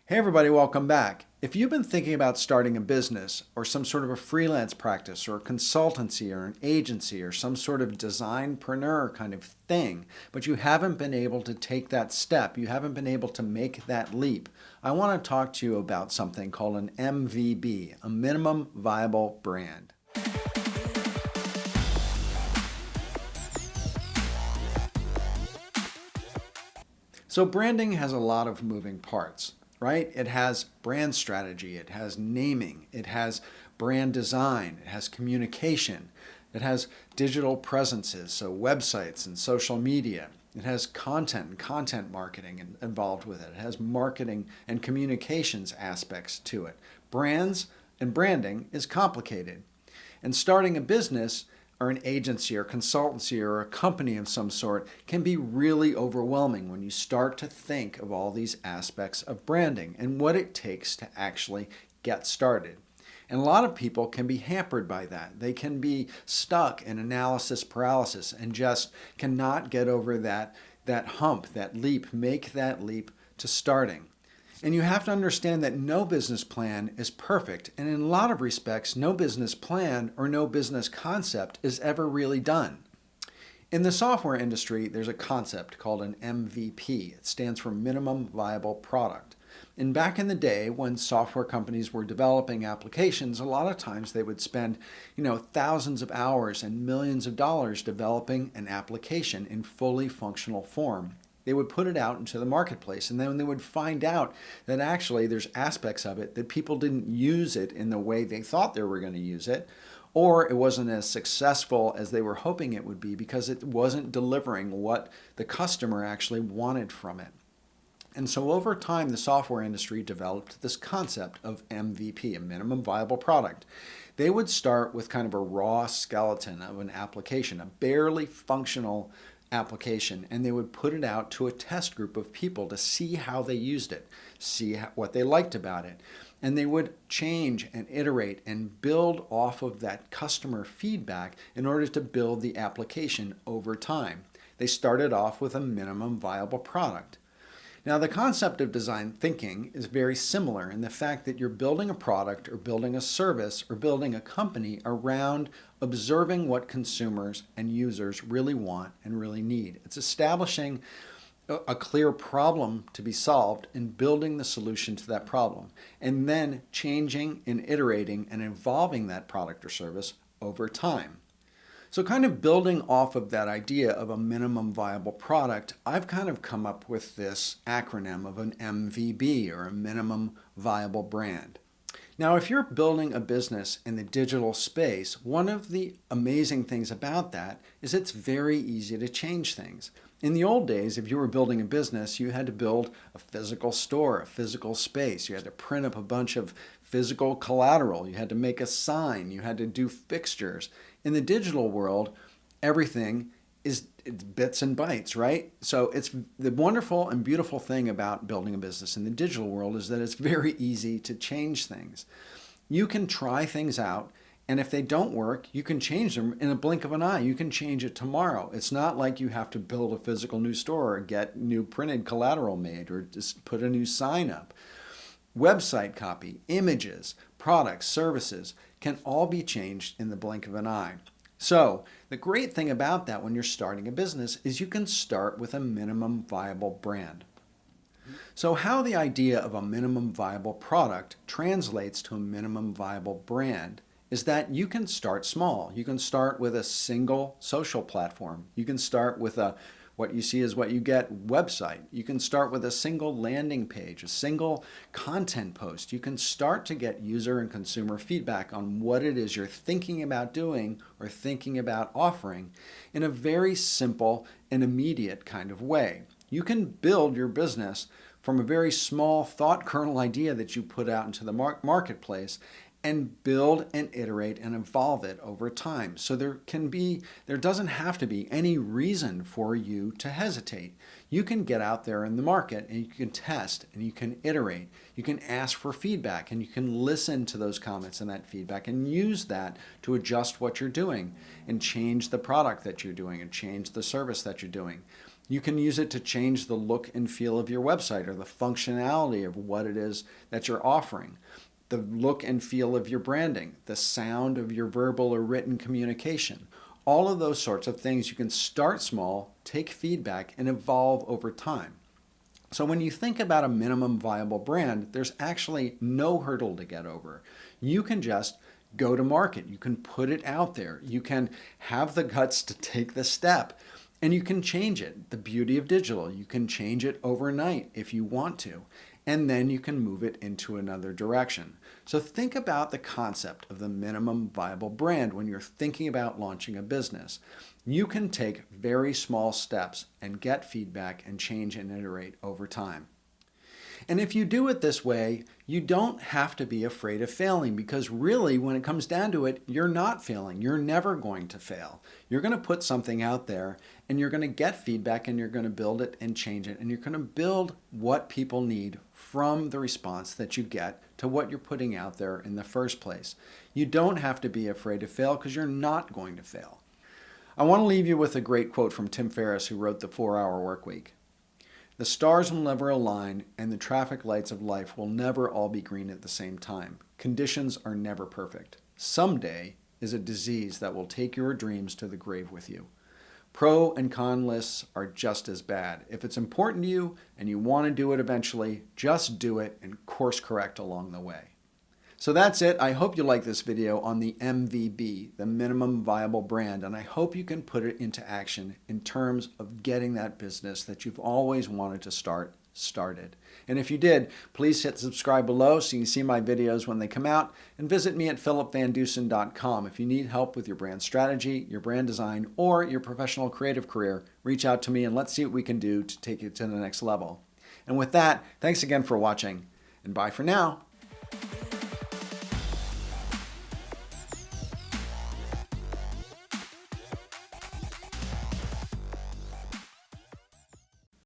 Hey everybody, welcome back. If you've been thinking about starting a business or some sort of a freelance practice or a consultancy or an agency or some sort of designpreneur kind of thing, but you haven't been able to take that step, you haven't been able to make that leap, I want to talk to you about something called an MVB, a minimum viable brand. So branding has a lot of moving parts, right? It has brand strategy, it has naming, it has brand design, it has communication, it has digital presences, so websites and social media. It has content and content marketing involved with it. It has marketing and communications aspects to it. Brands and branding is complicated. And starting a business or an agency or consultancy or a company of some sort can be really overwhelming when you start to think of all these aspects of branding and what it takes to actually get started. And a lot of people can be hampered by that. They can be stuck in analysis paralysis and just cannot get over that hump, that leap, make that leap to starting. And you have to understand that no business plan is perfect, and in a lot of respects, no business plan or no business concept is ever really done. In the software industry, there's a concept called an MVP. It stands for minimum viable product. And back in the day when software companies were developing applications, a lot of times they would spend, thousands of hours and millions of dollars developing an application in fully functional form. They would put it out into the marketplace, and then they would find out that actually there's aspects of it that people didn't use it in the way they thought they were going to use it, or it wasn't as successful as they were hoping it would be because it wasn't delivering what the customer actually wanted from it. And so over time, the software industry developed this concept of MVP, a minimum viable product. They would start with kind of a raw skeleton of an application, a barely functional application, and they would put it out to a test group of people to see how they used it, see what they liked about it. And they would change and iterate and build off of that customer feedback in order to build the application over time. They started off with a minimum viable product. Now, the concept of design thinking is very similar in the fact that you're building a product or building a service or building a company around observing what consumers and users really want and really need. It's establishing a clear problem to be solved and building the solution to that problem, and then changing and iterating and evolving that product or service over time. So kind of building off of that idea of a minimum viable product, I've kind of come up with this acronym of an MVB, or a minimum viable brand. Now, if you're building a business in the digital space, one of the amazing things about that is it's very easy to change things. In the old days, if you were building a business, you had to build a physical store, a physical space. You had to print up a bunch of physical collateral. You had to make a sign. You had to do fixtures. In the digital world, everything is bits and bytes, right? So it's the wonderful and beautiful thing about building a business in the digital world is that it's very easy to change things. You can try things out, and if they don't work, you can change them in a blink of an eye. You can change it tomorrow. It's not like you have to build a physical new store or get new printed collateral made or just put a new sign up. Website copy, images, products, services can all be changed in the blink of an eye. So the great thing about that when you're starting a business is you can start with a minimum viable brand. So how the idea of a minimum viable product translates to a minimum viable brand is that you can start small. You can start with a single social platform. You can start with a what you see is what you get website. You can start with a single landing page, a single content post. You can start to get user and consumer feedback on what it is you're thinking about doing or thinking about offering in a very simple and immediate kind of way. You can build your business from a very small thought kernel idea that you put out into the marketplace and build and iterate and evolve it over time. So there doesn't have to be any reason for you to hesitate. You can get out there in the market and you can test and you can iterate. You can ask for feedback and you can listen to those comments and that feedback and use that to adjust what you're doing and change the product that you're doing and change the service that you're doing. You can use it to change the look and feel of your website or the functionality of what it is that you're offering, the look and feel of your branding, the sound of your verbal or written communication. All of those sorts of things, you can start small, take feedback, and evolve over time. So when you think about a minimum viable brand, there's actually no hurdle to get over. You can just go to market. You can put it out there. You can have the guts to take the step, and you can change it. The beauty of digital, you can change it overnight if you want to, and then you can move it into another direction. So think about the concept of the minimum viable brand when you're thinking about launching a business. You can take very small steps and get feedback and change and iterate over time. And if you do it this way, you don't have to be afraid of failing, because really, when it comes down to it, you're not failing. You're never going to fail. You're going to put something out there and you're going to get feedback and you're going to build it and change it. And you're going to build what people need from the response that you get to what you're putting out there in the first place. You don't have to be afraid to fail, because you're not going to fail. I want to leave you with a great quote from Tim Ferriss, who wrote The 4-Hour Workweek. The stars will never align, and the traffic lights of life will never all be green at the same time. Conditions are never perfect. Someday is a disease that will take your dreams to the grave with you. Pro and con lists are just as bad. If it's important to you and you want to do it eventually, just do it and course correct along the way. So that's it. I hope you like this video on the MVB, the minimum viable brand, and I hope you can put it into action in terms of getting that business that you've always wanted to start started. And if you did, please hit subscribe below so you can see my videos when they come out, and visit me at philipvandusen.com. If you need help with your brand strategy, your brand design, or your professional creative career, reach out to me and let's see what we can do to take it to the next level. And with that, thanks again for watching, and bye for now.